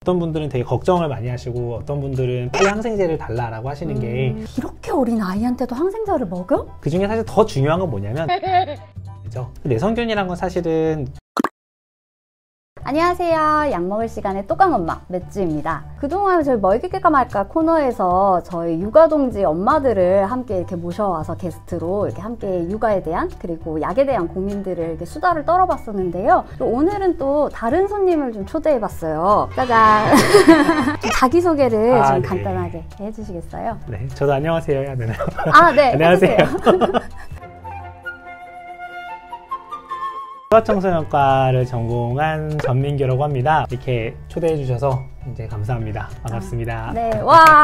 어떤 분들은 되게 걱정을 많이 하시고 어떤 분들은 빨리 항생제를 달라라고 하시는 게 이렇게 어린 아이한테도 항생제를 먹여? 그 중에 사실 더 중요한 건 뭐냐면 그죠? 내성균이란 건 사실은 안녕하세요. 약 먹을 시간의 또강엄마 맥주입니다. 그동안 저희 먹일까 말까 코너에서 저희 육아동지 엄마들을 함께 이렇게 모셔와서 게스트로 이렇게 함께 육아에 대한 그리고 약에 대한 고민들을 이렇게 수다를 떨어봤었는데요. 오늘은 또 다른 손님을 좀 초대해봤어요. 짜잔! 자기소개를 좀 네. 간단하게 해주시겠어요? 네, 저도 안녕하세요 해야 되나요? 아, 네. 안녕하세요. 소아청소년과를 전공한 전민규라고 합니다. 이렇게 초대해 주셔서 이제 감사합니다. 반갑습니다. 네, 와.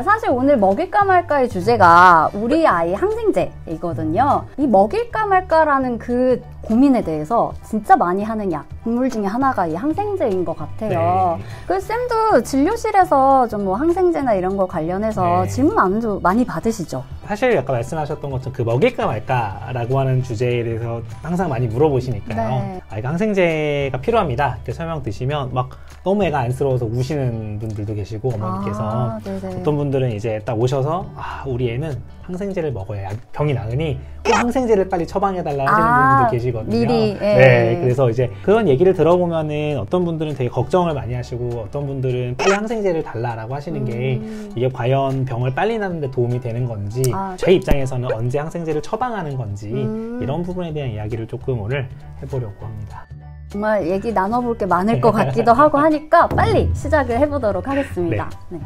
사실 오늘 먹일까 말까의 주제가 우리 아이 항생제이거든요. 이 먹일까 말까라는 그 고민에 대해서 진짜 많이 하는 약, 국물 중에 하나가 이 항생제인 것 같아요. 네. 그래서 쌤도 진료실에서 좀 뭐 항생제나 이런 거 관련해서 네. 질문 많이 받으시죠? 사실 아까 말씀하셨던 것처럼 그 먹일까 말까라고 하는 주제에 대해서 항상 많이 물어보시니까요. 네. 아이가 항생제가 필요합니다. 이렇게 설명 드시면 막 너무 애가 안쓰러워서 우시는 분들도 계시고 어머니께서 어떤 분들은 이제 딱 오셔서 우리 애는 항생제를 먹어야 병이 나으니 꼭 항생제를 빨리 처방해달라 하시는 분들도 계시거든요. 미리. 네, 그래서 이제 그런 얘기를 들어보면은 어떤 분들은 되게 걱정을 많이 하시고 어떤 분들은 빨리 항생제를 달라라고 하시는 게 이게 과연 병을 빨리 나는데 도움이 되는 건지 제 입장에서는 언제 항생제를 처방하는 건지 이런 부분에 대한 이야기를 조금 오늘 해보려고 합니다. 정말 얘기 나눠볼 게 많을 것 같기도 하고 하니까 빨리 시작을 해보도록 하겠습니다. 네.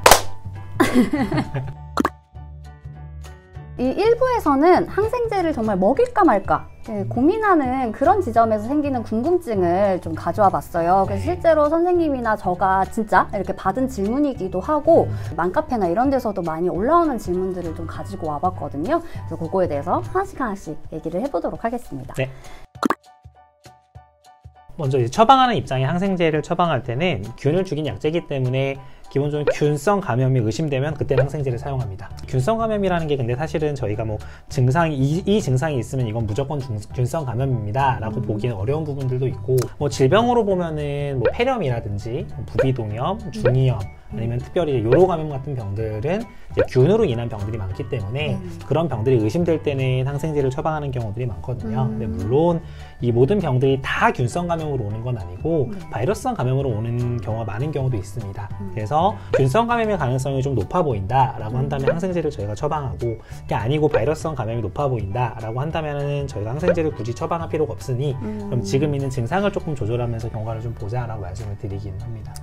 이 1부에서는 항생제를 정말 먹일까 말까 고민하는 그런 지점에서 생기는 궁금증을 좀 가져와 봤어요. 그래서 실제로 선생님이나 저가 진짜 이렇게 받은 질문이기도 하고 맘카페나 이런 데서도 많이 올라오는 질문들을 좀 가지고 와봤거든요. 그래서 그거에 대해서 하나씩 얘기를 해보도록 하겠습니다. 네. 먼저 이제 처방하는 입장에 항생제를 처방할 때는 균을 죽인 약제이기 때문에 기본적으로 균성 감염이 의심되면 그때는 항생제를 사용합니다. 균성 감염이라는 게 근데 사실은 저희가 뭐 증상이 이 증상이 있으면 이건 무조건 균성 감염입니다 라고 보기는 어려운 부분들도 있고 뭐 질병으로 보면은 뭐 폐렴이라든지 부비동염, 중이염 아니면 특별히 요로 감염 같은 병들은 이제 균으로 인한 병들이 많기 때문에 그런 병들이 의심될 때는 항생제를 처방하는 경우들이 많거든요. 근데 물론 이 모든 병들이 다 균성 감염으로 오는 건 아니고 바이러스성 감염으로 오는 경우가 많은 경우도 있습니다. 그래서 균성 감염의 가능성이 좀 높아 보인다라고 한다면 항생제를 저희가 처방하고 그게 아니고 바이러스성 감염이 높아 보인다라고 한다면은 저희가 항생제를 굳이 처방할 필요가 없으니 그럼 지금 있는 증상을 조금 조절하면서 경과를 좀 보자라고 말씀을 드리긴 합니다.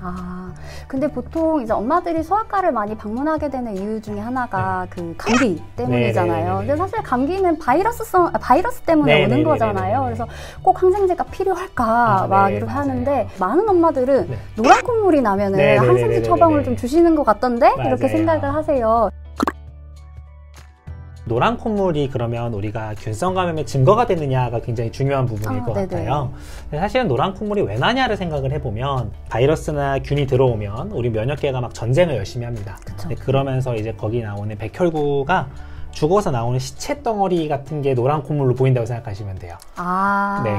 근데 보통 이제 엄마들이 소아과를 많이 방문하게 되는 이유 중에 하나가 그 감기 때문이잖아요. 근데 사실 감기는 바이러스 때문에 오는 거잖아요. 그래서 꼭 항생제가 필요할까 막 이렇게 하는데 많은 엄마들은 노란 콧물이 나면은 항생제 처방을 좀 주시는 것 같던데 이렇게 생각을 하세요. 노란 콧물이 그러면 우리가 균성 감염의 증거가 되느냐가 굉장히 중요한 부분일 것 같아요. 사실은 노란 콧물이 왜 나냐를 생각을 해보면 바이러스나 균이 들어오면 우리 면역계가 막 전쟁을 열심히 합니다. 그러면서 이제 거기 나오는 백혈구가 죽어서 나오는 시체 덩어리 같은 게 노란 콧물로 보인다고 생각하시면 돼요.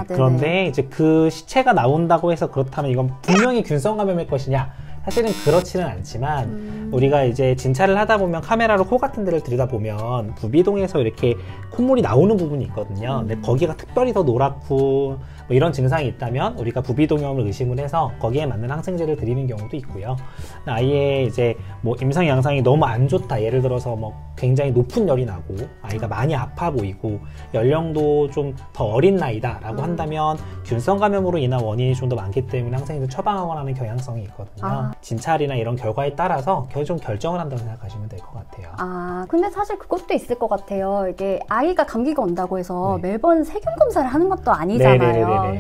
그런데 이제 그 시체가 나온다고 해서 그렇다면 이건 분명히 균성 감염일 것이냐? 사실은 그렇지는 않지만 우리가 이제 진찰을 하다 보면 카메라로 코 같은 데를 들여다보면 부비동에서 이렇게 콧물이 나오는 부분이 있거든요. 근데 거기가 특별히 더 노랗고 뭐 이런 증상이 있다면 우리가 부비동염을 의심을 해서 거기에 맞는 항생제를 드리는 경우도 있고요. 아이의 이제 뭐 임상 양상이 너무 안 좋다. 예를 들어서 뭐 굉장히 높은 열이 나고 아이가 많이 아파 보이고 연령도 좀 더 어린 나이다 라고 한다면 균성 감염으로 인한 원인이 좀 더 많기 때문에 항생제를 처방하거나 하는 경향성이 있거든요. 진찰이나 이런 결과에 따라서 좀 결정을 한다고 생각하시면 될 것 같아요. 근데 사실 그것도 있을 것 같아요. 이게 아이가 감기가 온다고 해서 매번 세균 검사를 하는 것도 아니잖아요.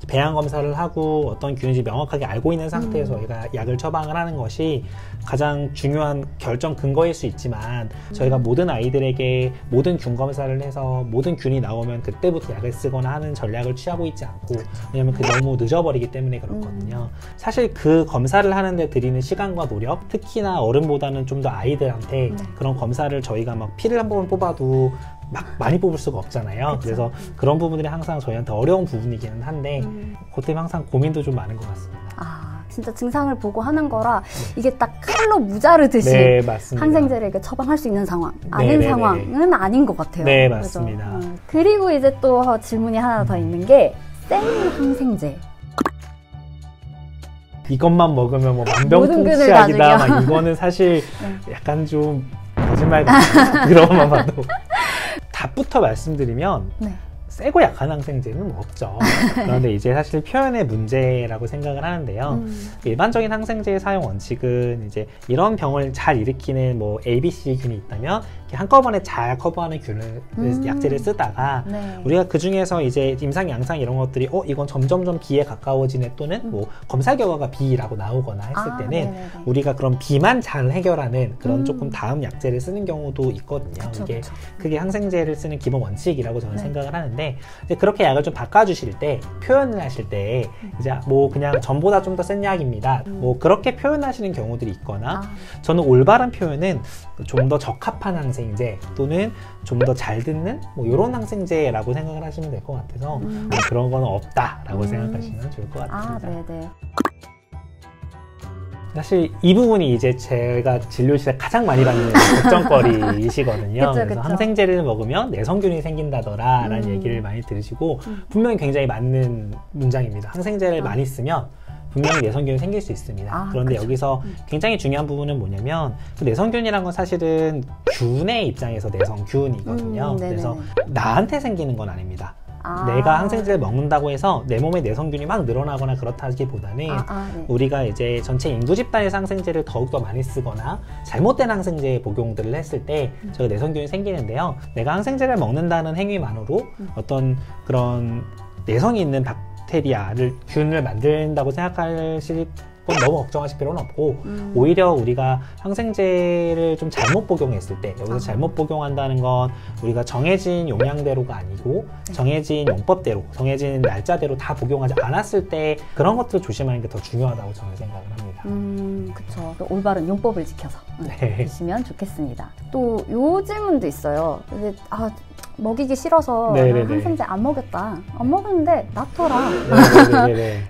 배양 검사를 하고 어떤 균인지 명확하게 알고 있는 상태에서 저희가 약을 처방을 하는 것이 가장 중요한 결정 근거일 수 있지만 저희가 모든 아이들에게 모든 균 검사를 해서 모든 균이 나오면 그때부터 약을 쓰거나 하는 전략을 취하고 있지 않고 왜냐면 그게 너무 늦어버리기 때문에 그렇거든요. 사실 그 검사를 하는데 들이는 시간과 노력 특히나 어른보다는 좀 더 아이들한테 그런 검사를 저희가 막 피를 한 번 뽑아도 막 많이 뽑을 수가 없잖아요. 그쵸. 그래서 그런 부분들이 항상 저희한테 어려운 부분이기는 한데 그것 때문에 항상 고민도 좀 많은 것 같습니다. 아, 진짜 증상을 보고 하는 거라 이게 딱 칼로 무자르듯이 네, 맞습니다. 항생제를 이렇게 처방할 수 있는 상황, 아닌 네네네. 상황은 아닌 것 같아요. 네, 맞습니다. 그리고 이제 또 질문이 하나 더 있는 게 생 항생제. 이것만 먹으면 뭐 모든 균을 다 만병통치약이다. 죽여. 막 이거는 사실 약간 좀 거짓말 같은 그런 것만 봐도 답부터 말씀드리면 네. 세고 약한 항생제는 뭐 없죠. 그런데 이제 사실 표현의 문제라고 생각을 하는데요. 일반적인 항생제의 사용 원칙은 이제 이런 병을 잘 일으키는 뭐 ABC 균이 있다면 이렇게 한꺼번에 잘 커버하는 균을 약제를 쓰다가 네. 우리가 그 중에서 이제 임상, 양상 이런 것들이 이건 점점점 B에 가까워지네 또는 뭐 검사 결과가 B라고 나오거나 했을 때는 네네네. 우리가 그런 B만 잘 해결하는 그런 조금 다음 약제를 쓰는 경우도 있거든요. 그쵸, 이게 그쵸. 그게 항생제를 쓰는 기본 원칙이라고 저는 네. 생각을 하는데 이제 그렇게 약을 좀 바꿔주실 때 표현을 하실 때 이제 뭐 그냥 전보다 좀 더 센 약입니다. 뭐 그렇게 표현하시는 경우들이 있거나 저는 올바른 표현은 좀 더 적합한 항생제 또는 좀 더 잘 듣는 뭐 이런 항생제라고 생각을 하시면 될 것 같아서 뭐 그런 건 없다라고 생각하시면 좋을 것 같습니다. 네네. 사실 이 부분이 이제 제가 진료실에 가장 많이 받는 걱정거리이시거든요. 그쵸, 그래서 그쵸. 항생제를 먹으면 내성균이 생긴다더라 라는 얘기를 많이 들으시고 분명히 굉장히 맞는 문장입니다. 항생제를 많이 쓰면 분명히 내성균이 생길 수 있습니다. 그런데 그쵸. 여기서 굉장히 중요한 부분은 뭐냐면 그 내성균이란 건 사실은 균의 입장에서 내성균이거든요. 그래서 나한테 생기는 건 아닙니다. 내가 항생제를 먹는다고 해서 내 몸에 내성균이 막 늘어나거나 그렇다기보다는 네. 우리가 이제 전체 인구 집단에서 항생제를 더욱더 많이 쓰거나 잘못된 항생제 복용들을 했을 때 저가 내성균이 생기는데요. 내가 항생제를 먹는다는 행위만으로 어떤 그런 내성이 있는 박테리아를 균을 만든다고 생각하실 건 너무 걱정하실 필요는 없고 오히려 우리가 항생제를 좀 잘못 복용했을 때 여기서 잘못 복용한다는 건 우리가 정해진 용량대로가 아니고 정해진 용법대로 정해진 날짜대로 다 복용하지 않았을 때 그런 것들을 조심하는 게 더 중요하다고 저는 생각을 합니다. 그쵸. 또 올바른 용법을 지켜서 드시면 좋겠습니다. 또 요 질문도 있어요. 근데 먹이기 싫어서 항생제 안 먹였다. 안 먹였는데 낫더라. 네네네.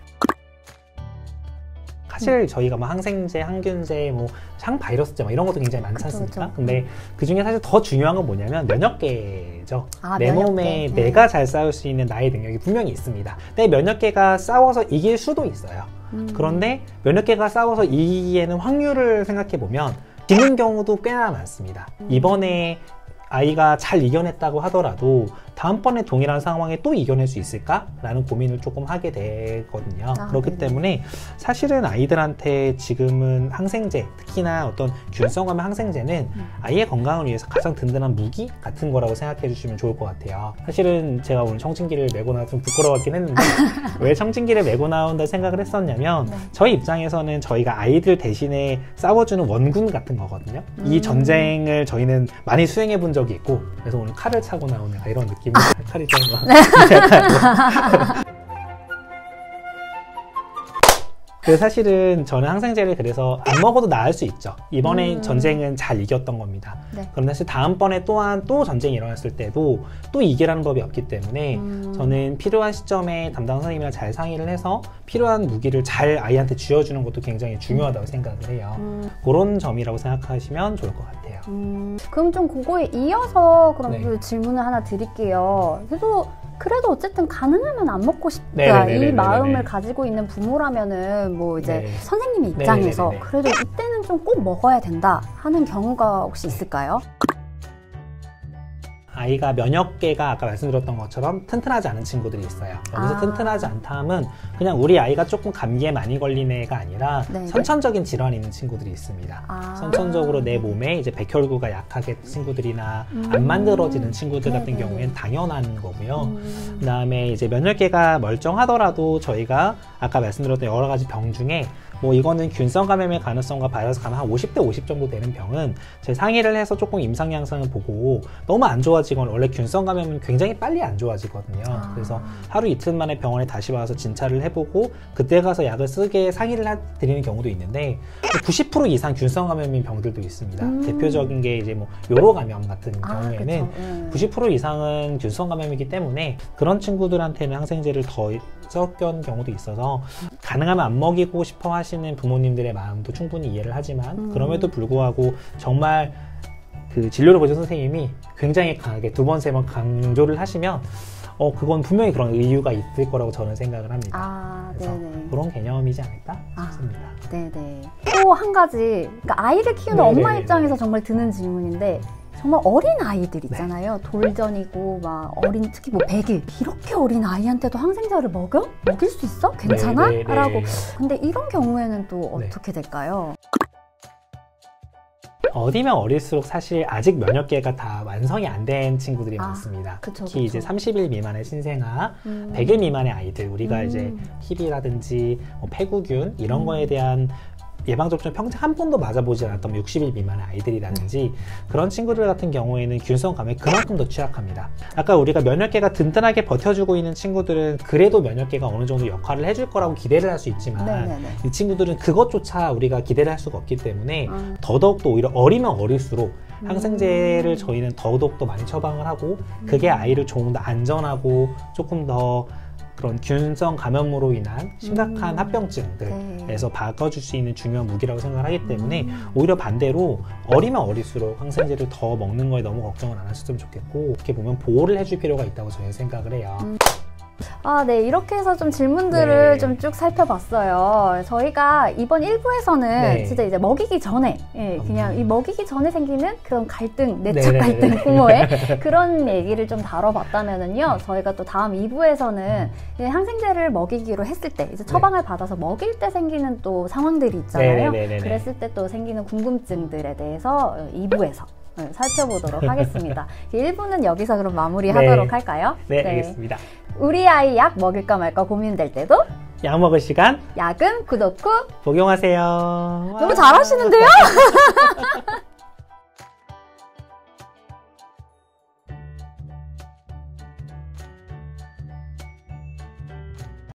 사실 저희가 뭐 항생제, 항균제, 뭐 항바이러스제 뭐 이런 것도 굉장히 많지 않습니까? 근데 그 중에 사실 더 중요한 건 뭐냐면 면역계죠. 내 몸에 내가 잘 싸울 수 있는 나의 능력이 분명히 있습니다. 내 면역계가 싸워서 이길 수도 있어요. 그런데 면역계가 싸워서 이기기에는 확률을 생각해 보면 지는 경우도 꽤나 많습니다. 이번에 아이가 잘 이겨냈다고 하더라도 다음번에 동일한 상황에 또 이겨낼 수 있을까라는 고민을 조금 하게 되거든요. 그렇기 때문에 사실은 아이들한테 지금은 항생제, 특히나 어떤 균성감의 항생제는 아이의 건강을 위해서 가장 든든한 무기 같은 거라고 생각해 주시면 좋을 것 같아요. 사실은 제가 오늘 청진기를 메고 나와서 좀 부끄러웠긴 했는데 왜 청진기를 메고 나온다 생각을 했었냐면 저희 입장에서는 저희가 아이들 대신에 싸워주는 원군 같은 거거든요. 이 전쟁을 저희는 많이 수행해 본 적이 있고 그래서 오늘 칼을 차고 나오는 이런 느낌. 칼이 좀 그래서 사실은 저는 항생제를 그래서 안 먹어도 나을 수 있죠. 이번에 전쟁은 잘 이겼던 겁니다. 그런데 사실 다음번에 또한 또 전쟁이 일어났을 때도 또 이기라는 법이 없기 때문에 저는 필요한 시점에 담당 선생님이랑 잘 상의를 해서 필요한 무기를 잘 아이한테 쥐어주는 것도 굉장히 중요하다고 생각을 해요. 그런 점이라고 생각하시면 좋을 것 같아요. 그럼 좀 그거에 이어서 그럼 그 질문을 하나 드릴게요. 그래도 어쨌든 가능하면 안 먹고 싶다 이 마음을 가지고 있는 부모라면은 뭐 이제 선생님의 입장에서 그래도 이때는 좀 꼭 먹어야 된다 하는 경우가 혹시 있을까요? 아이가 면역계가 아까 말씀드렸던 것처럼 튼튼하지 않은 친구들이 있어요. 여기서 튼튼하지 않다 하면 그냥 우리 아이가 조금 감기에 많이 걸린 애가 아니라 선천적인 질환이 있는 친구들이 있습니다. 선천적으로 내 몸에 이제 백혈구가 약하게 친구들이나 안 만들어지는 친구들 같은 경우에는 당연한 거고요. 그다음에 이제 면역계가 멀쩡하더라도 저희가 아까 말씀드렸던 여러 가지 병 중에 뭐 이거는 균성 감염의 가능성과 바이러스 감염 한 50대 50 정도 되는 병은 저희 상의를 해서 조금 임상 양상을 보고 너무 안 좋아지거나 좋아지거나 원래 균성 감염은 굉장히 빨리 안 좋아지거든요. 그래서 하루 이틀 만에 병원에 다시 와서 진찰을 해보고 그때 가서 약을 쓰게 상의를 드리는 경우도 있는데 90% 이상 균성 감염인 병들도 있습니다. 대표적인 게 이제 뭐 요로 감염 같은 경우에는 90% 이상은 균성 감염이기 때문에 그런 친구들한테는 항생제를 더 섞은 경우도 있어서 가능하면 안 먹이고 싶어 하시는 부모님들의 마음도 충분히 이해를 하지만 그럼에도 불구하고 정말 그 진료를 보신 선생님이 굉장히 강하게 2번, 3번 강조를 하시면 그건 분명히 그런 이유가 있을 거라고 저는 생각을 합니다. 그래서 네네. 그런 개념이지 않을까 싶습니다. 네네. 또 한 가지, 그러니까 아이를 키우는 엄마 입장에서 정말 드는 질문인데 정말 어린 아이들 있잖아요. 돌전이고 막 어린 특히 뭐 100일 이렇게 어린 아이한테도 항생제를 먹일 수 있어? 괜찮아? 라고. 근데 이런 경우에는 또 어떻게 될까요? 어리면 어릴수록 사실 아직 면역계가 다 완성이 안 된 친구들이 많습니다. 특히 이제 30일 미만의 신생아, 100일 미만의 아이들, 우리가 이제 TB라든지 뭐 폐구균 이런 거에 대한 예방접종 평생 한 번도 맞아보지 않았던 60일 미만의 아이들이라든지 그런 친구들 같은 경우에는 균성 감염에 그만큼 더 취약합니다. 아까 우리가 면역계가 든든하게 버텨주고 있는 친구들은 그래도 면역계가 어느 정도 역할을 해줄 거라고 기대를 할 수 있지만 이 친구들은 그것조차 우리가 기대를 할 수가 없기 때문에 더더욱더 오히려 어리면 어릴수록 항생제를 저희는 더더욱더 많이 처방을 하고 그게 아이를 조금 더 안전하고 조금 더 그런 균성 감염으로 인한 심각한 합병증들에서 바꿔줄 수 있는 중요한 무기라고 생각하기 때문에 오히려 반대로 어리면 어릴수록 항생제를 더 먹는 거에 너무 걱정을 안 하셨으면 좋겠고 이렇게 보면 보호를 해줄 필요가 있다고 저는 생각을 해요. 네. 이렇게 해서 좀 질문들을 좀 쭉 살펴봤어요. 저희가 이번 1부에서는 진짜 이제 먹이기 전에, 그냥 이 먹이기 전에 생기는 그런 갈등, 내적 갈등 부모의 그런 얘기를 좀 다뤄봤다면은요, 저희가 또 다음 2부에서는 항생제를 먹이기로 했을 때, 이제 처방을 받아서 먹일 때 생기는 또 상황들이 있잖아요. 그랬을 때 또 생기는 궁금증들에 대해서 2부에서 살펴보도록 하겠습니다. 1부는 여기서 그럼 마무리하도록 할까요? 네, 알겠습니다. 우리 아이 약 먹일까 말까 고민될 때도 약 먹을 시간 약은 구독 후 복용하세요. 너무 잘하시는데요?